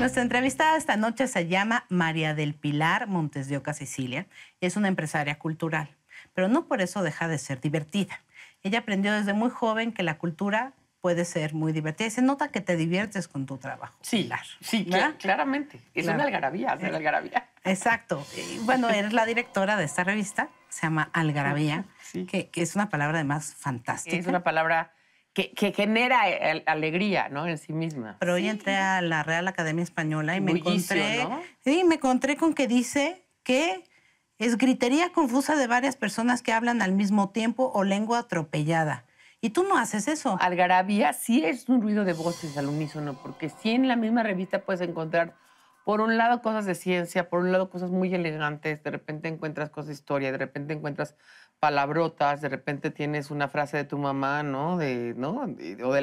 Nuestra entrevistada esta noche se llama María del Pilar Montes de Oca Sicilia y es una empresaria cultural, pero no por eso deja de ser divertida. Ella aprendió desde muy joven que la cultura puede ser muy divertida y se nota que te diviertes con tu trabajo. Sí, Pilar, sí, claramente. Es Claro. una algarabía, es una algarabía. Exacto. Y bueno, eres la directora de esta revista, se llama Algarabía, Sí. que es una palabra además fantástica. Es una palabra que genera alegría, ¿no? En sí misma. Pero hoy entré a la Real Academia Española y me Bullicio, encontré, ¿no? sí, me encontré con que dice que es gritería confusa de varias personas que hablan al mismo tiempo o lengua atropellada. Y tú no haces eso. Algarabía sí es un ruido de voces al unísono, porque sí en la misma revista puedes encontrar, por un lado, cosas de ciencia, por un lado, cosas muy elegantes, de repente encuentras cosas de historia, de repente encuentras palabrotas, de repente tienes una frase de tu mamá, ¿no? O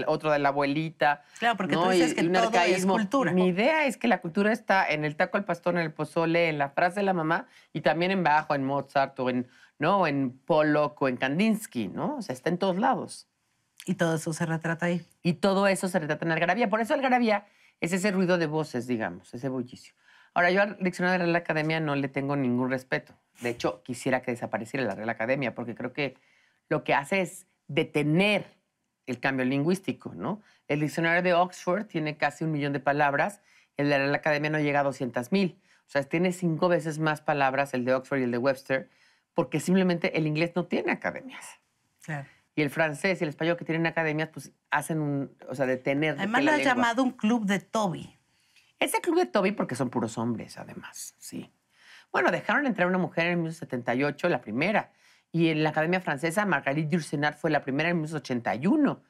otro de la abuelita. Claro, porque ¿no? tú dices que un todo es arcaísmo. cultura. Mi idea es que la cultura está en el taco al pastor, en el pozole, en la frase de la mamá y también en Bach, o en Mozart, o en Pollock, o en Kandinsky, ¿no? O sea, está en todos lados. Y todo eso se retrata ahí. Y todo eso se retrata en algarabía. Por eso algarabía es ese ruido de voces, digamos, ese bullicio. Ahora, yo al diccionario de la Real Academia no le tengo ningún respeto. De hecho, quisiera que desapareciera la Real Academia, porque creo que lo que hace es detener el cambio lingüístico, ¿no? El diccionario de Oxford tiene casi 1 millón de palabras, el de la Real Academia no llega a 200,000. O sea, tiene 5 veces más palabras el de Oxford y el de Webster, porque simplemente el inglés no tiene academias. Claro. Y el francés y el español que tienen academias, pues hacen detener. Además lo has llamado un club de Toby. Ese club de Toby porque son puros hombres, además, sí. Bueno, dejaron entrar una mujer en 1978, la primera. Y en la Academia Francesa, Marguerite Yourcenar fue la primera en 1981. O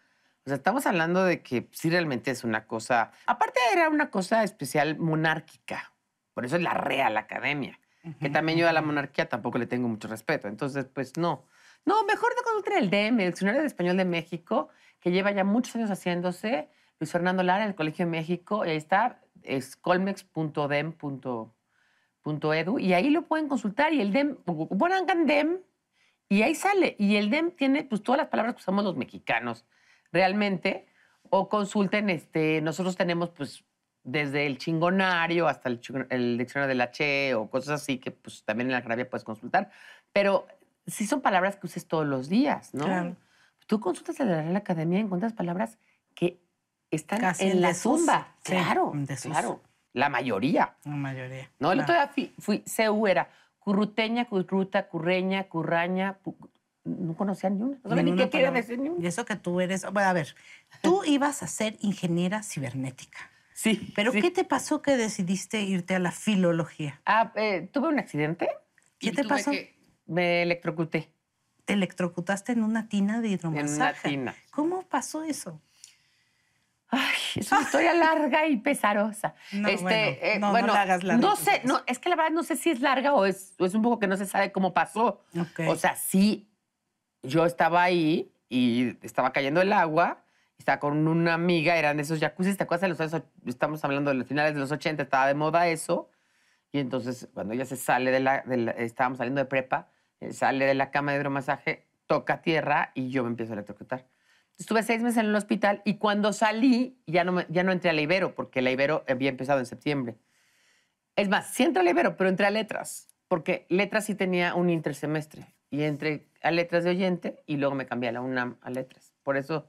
sea, estamos hablando de que sí realmente es una cosa... Aparte era una cosa especial monárquica. Por eso es la Real Academia. Que también yo a la monarquía tampoco le tengo mucho respeto. Entonces, pues no. No, mejor de consultar el DEM, el Diccionario de Español de México, que lleva ya muchos años haciéndose. Luis Fernando Lara, en el Colegio de México. Y ahí está, es colmex.dem.edu. Y ahí lo pueden consultar. Y el DEM, pongan DEM, y ahí sale. Y el DEM tiene pues todas las palabras que usamos los mexicanos, realmente. O consulten, nosotros tenemos pues desde el chingonario hasta el diccionario de la Che o cosas así que pues también en la Algarabía puedes consultar. Pero sí son palabras que uses todos los días, ¿no? Claro. Tú consultas en la Real Academia y encuentras palabras que están Casi en la desuso. zumba. Sí, Claro, en desuso. claro. La mayoría. La mayoría. No, el claro. otro día fui CU era curruteña, curruta, curreña, curraña. No conocía ni una. No sabía ni Ninguna qué quería palabra. decir ni una. Y eso que tú eres... Bueno, a ver, tú ibas a ser ingeniera cibernética. Sí. ¿Pero sí. qué te pasó que decidiste irte a la filología? Tuve un accidente. ¿Qué y te tuve pasó? Me electrocuté. Te electrocutaste en una tina de hidromasaje. En una tina. ¿Cómo pasó eso? Ay, es una historia larga y pesarosa. No, no la hagas larga. No sé, no, es que la verdad no sé si es larga o es un poco que no se sabe cómo pasó. Ok. O sea, sí, yo estaba ahí y estaba cayendo el agua, estaba con una amiga, eran esos jacuzzis, ¿te acuerdas? Estamos hablando de los finales de los 80, estaba de moda eso. Y entonces, cuando ella se sale estábamos saliendo de prepa, sale de la cama de hidromasaje, toca tierra y yo me empiezo a electrocutar. Estuve 6 meses en el hospital y cuando salí ya no entré a la Ibero, porque la Ibero había empezado en septiembre. Es más, sí entré a la Ibero, pero entré a letras, porque letras sí tenía un intersemestre. Y entré a letras de oyente y luego me cambié a la UNAM a letras. Por eso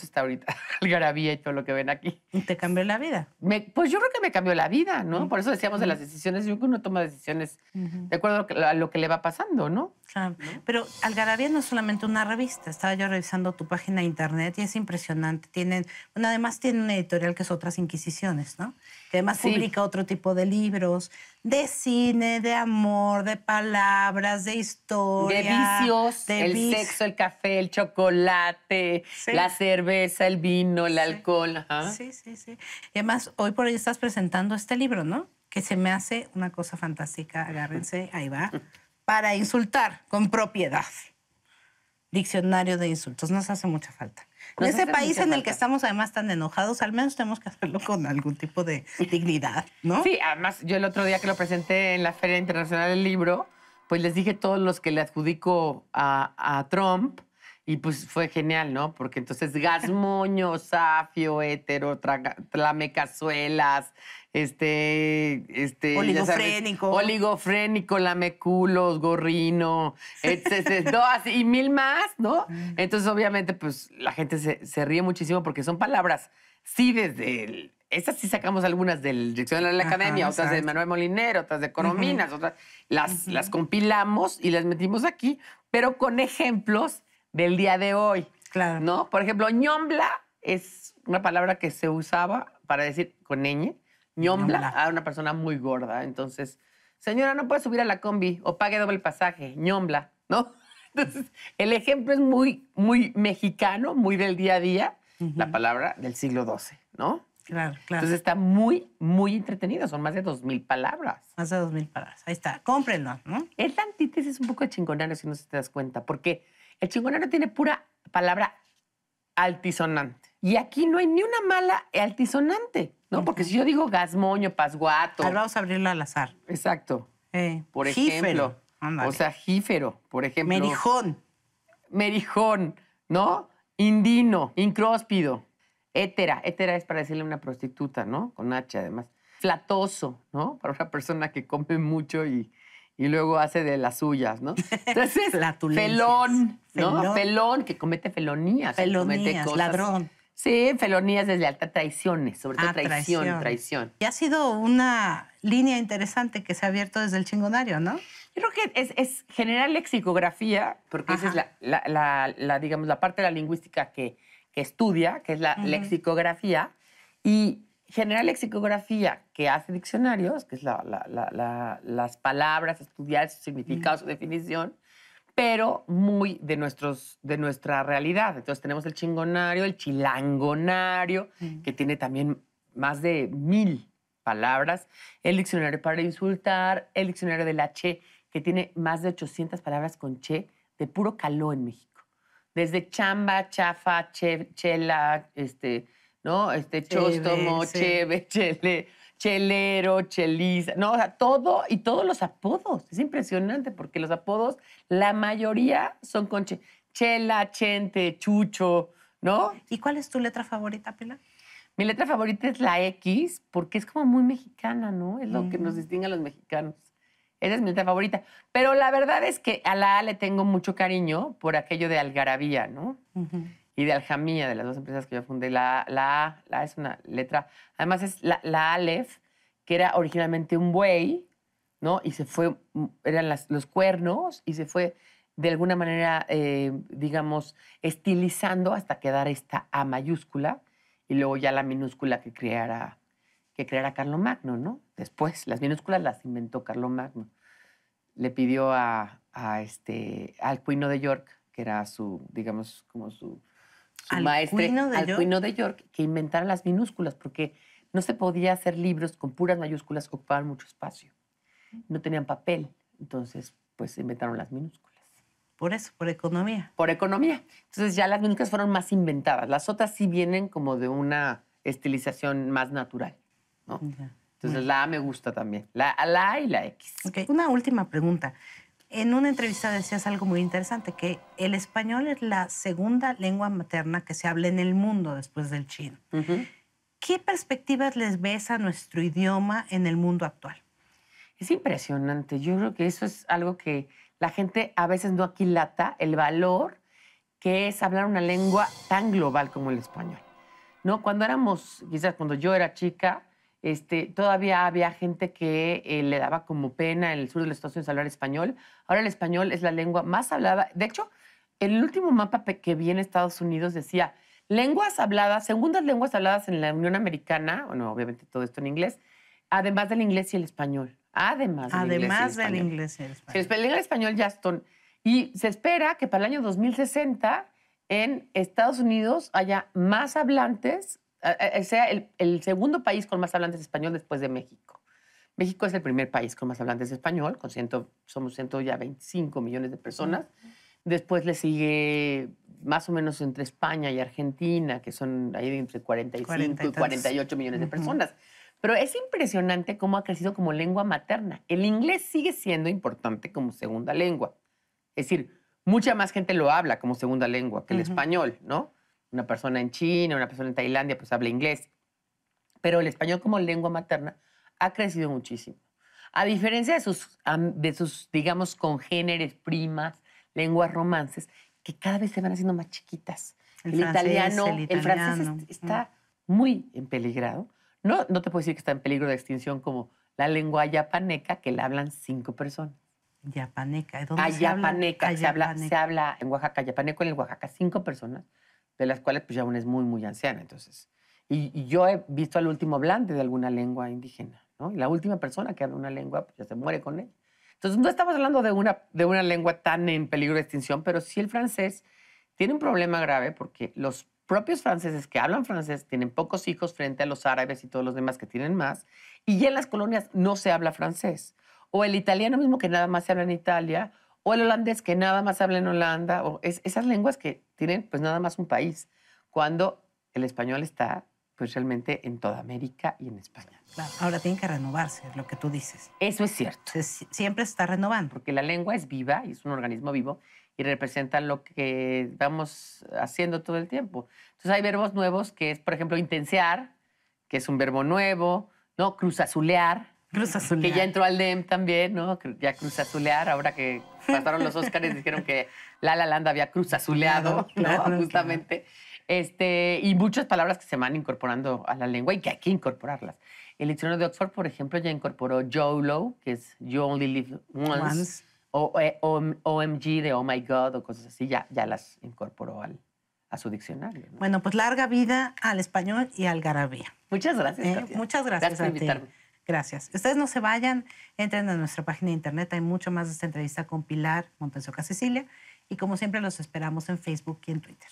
está ahorita Algarabía y todo lo que ven aquí. ¿Y te cambió la vida? Pues yo creo que me cambió la vida, ¿no? Por eso decíamos de las decisiones. Yo creo que uno toma decisiones de acuerdo a lo que le va pasando, ¿no? Claro. Pero Algarabía no es solamente una revista. Estaba yo revisando tu página de internet y es impresionante. Además tiene una editorial que es Otras Inquisiciones, ¿no? Que además Sí. publica otro tipo de libros, de cine, de amor, de palabras, de historia. De vicios, el sexo, el café, el chocolate, Sí. la cerveza, el vino, el Sí. alcohol. Ajá. Sí, sí, sí. Y además, hoy por hoy estás presentando este libro, ¿no? Que se me hace una cosa fantástica. Agárrense, ahí va. Para insultar con propiedad. Diccionario de insultos. Nos hace mucha falta. En Nos ese hace país mucha en el falta. que estamos además tan enojados, al menos tenemos que hacerlo con algún tipo de dignidad, ¿no? Sí, además, yo el otro día que lo presenté en la Feria Internacional del Libro, pues les dije todos los que le adjudico a Trump Y pues fue genial, ¿no? Porque entonces gazmoño, safio, hétero, tlamecazuelas, Oligofrénico. Ya sabes, oligofrénico, lameculos, gorrino, etcétera, no, así, y mil más, ¿no? Entonces, obviamente, pues la gente se ríe muchísimo porque son palabras, sí, esas sí sacamos algunas del Diccionario de la Academia, otras de Manuel Molinero, otras de Corominas, otras las compilamos y las metimos aquí, pero con ejemplos del día de hoy. Claro. ¿No? Por ejemplo, ñombla es una palabra que se usaba para decir con ñ, ñombla a una persona muy gorda. Entonces, señora, no puede subir a la combi o pague doble pasaje, ñombla, ¿no? Entonces, el ejemplo es muy, muy mexicano, muy del día a día, la palabra del siglo XII, ¿no? Claro. Entonces está muy, muy entretenido. Son más de 2,000 palabras. Más de 2,000 palabras. Ahí está. Cómprenlo, ¿no? Es la antítesis un poco de chingonario, si no se te das cuenta, porque el chingonario tiene pura palabra altisonante. Y aquí no hay ni una mala altisonante, ¿no? Porque si yo digo gazmoño, pasguato. Ahora vamos a abrirlo al azar. Exacto. Por Jífero. ejemplo. Ándale. O sea, jífero, por ejemplo. Merijón. Merijón, ¿no? Indino, incróspido. Hétera es para decirle a una prostituta, ¿no? Con H, además. Flatoso, ¿no? Para una persona que come mucho y luego hace de las suyas, ¿no? Entonces, felón, ¿no? Felón, que comete felonías. Felonías, comete ladrón. Sí, felonías, deslealtad, traiciones, sobre todo traición. Y ha sido una línea interesante que se ha abierto desde el chingonario, ¿no? Yo creo que es generar lexicografía, porque esa es digamos, la parte de la lingüística que estudia, que es la lexicografía, y generar lexicografía que hace diccionarios, que es las palabras, estudiar su significado, su definición, pero muy de nuestra realidad. Entonces tenemos el chingonario, el chilangonario, que tiene también más de 1,000 palabras, el diccionario para insultar, el diccionario de la che, que tiene más de 800 palabras con che, de puro caló en México. Desde chamba, chafa, chela, ¿no? Chóstomo, cheve, chele, chelero, cheliza, no, o sea, todo y todos los apodos. Es impresionante porque los apodos, la mayoría son con che. Chela, chente, chucho, ¿no? ¿Y cuál es tu letra favorita, Pilar? Mi letra favorita es la X porque es como muy mexicana, ¿no? Es lo que nos distingue a los mexicanos. Esa es mi letra favorita. Pero la verdad es que a la A le tengo mucho cariño por aquello de algarabía, ¿no? Y de Aljamía, de las dos empresas que yo fundé. La A es una letra... Además es la Aleph, que era originalmente un buey, ¿no? Y se fue... Eran los cuernos y se fue de alguna manera, digamos, estilizando hasta quedar esta A mayúscula y luego ya la minúscula que creara Carlomagno, ¿no? Después, las minúsculas las inventó Carlomagno. Le pidió al Alcuino de York, que era su, digamos, como su maestre, Alcuino de York, que inventara las minúsculas, porque no se podía hacer libros con puras mayúsculas, ocupaban mucho espacio. No tenían papel, entonces, pues, inventaron las minúsculas. Por eso, por economía. Por economía. Entonces, ya las minúsculas fueron más inventadas. Las otras sí vienen como de una estilización más natural, ¿no? Entonces, la A me gusta también. La A y la X. Okay. Una última pregunta. En una entrevista decías algo muy interesante, que el español es la segunda lengua materna que se habla en el mundo después del chino. ¿Qué perspectivas les ves a nuestro idioma en el mundo actual? Es impresionante. Yo creo que eso es algo que la gente a veces no aquilata, el valor que es hablar una lengua tan global como el español, ¿no? Quizás cuando yo era chica, todavía había gente que le daba como pena en el sur de los Estados Unidos hablar español. Ahora el español es la lengua más hablada. De hecho, el último mapa que vi en Estados Unidos decía lenguas habladas, segundas lenguas habladas en la Unión Americana, bueno, obviamente todo esto en inglés, además del inglés y el español. Además del inglés y el español. El español ya están. Y se espera que para el año 2060 en Estados Unidos haya más hablantes, sea el segundo país con más hablantes de español después de México. México es el primer país con más hablantes de español, somos 125 millones de personas. Después le sigue más o menos entre España y Argentina, que son ahí entre 45 y 48 millones de personas. Pero es impresionante cómo ha crecido como lengua materna. El inglés sigue siendo importante como segunda lengua. Es decir, mucha más gente lo habla como segunda lengua que el español, ¿no? Una persona en China, una persona en Tailandia, pues habla inglés. Pero el español como lengua materna ha crecido muchísimo. A diferencia de sus, digamos, congéneres, primas, lenguas romances, que cada vez se van haciendo más chiquitas. El francés está muy empeligrado. No te puedo decir que está en peligro de extinción como la lengua yapaneca, que la hablan 5 personas. Yapaneca, ¿dónde Ayapaneca, se habla? se habla en Oaxaca, yapaneco en el Oaxaca 5 personas, de las cuales pues ya una es muy, muy anciana, entonces. Y yo he visto al último hablante de alguna lengua indígena, ¿no? Y la última persona que habla una lengua pues ya se muere con ella. Entonces no estamos hablando de una lengua tan en peligro de extinción, pero sí el francés tiene un problema grave porque los propios franceses que hablan francés tienen pocos hijos frente a los árabes y todos los demás que tienen más, y ya en las colonias no se habla francés. O el italiano mismo que nada más se habla en Italia, o el holandés que nada más habla en Holanda, o esas lenguas que tienen pues nada más un país, cuando el español está pues realmente en toda América y en España. Claro, ahora tienen que renovarse, es lo que tú dices. Eso es cierto. Siempre se está renovando. Porque la lengua es viva y es un organismo vivo y representa lo que vamos haciendo todo el tiempo. Entonces hay verbos nuevos que es, por ejemplo, intensear, que es un verbo nuevo, ¿no? Cruzazulear. Que ya entró al DEM también, ¿no? Ya cruzazulear, ahora que pasaron los Óscares, dijeron que La La Land había cruzazuleado, ¿no? Justamente. Y muchas palabras que se van incorporando a la lengua y que hay que incorporarlas. El diccionario de Oxford, por ejemplo, ya incorporó YOLO, que es You Only Live Once. O OMG de Oh My God o cosas así, ya las incorporó a su diccionario, ¿no? Bueno, pues larga vida al español y al garabía. Muchas gracias, Katia. Muchas gracias por invitarme. Gracias. Ustedes no se vayan, entren a nuestra página de internet, hay mucho más de esta entrevista con Pilar Montes de Oca Cecilia y como siempre los esperamos en Facebook y en Twitter.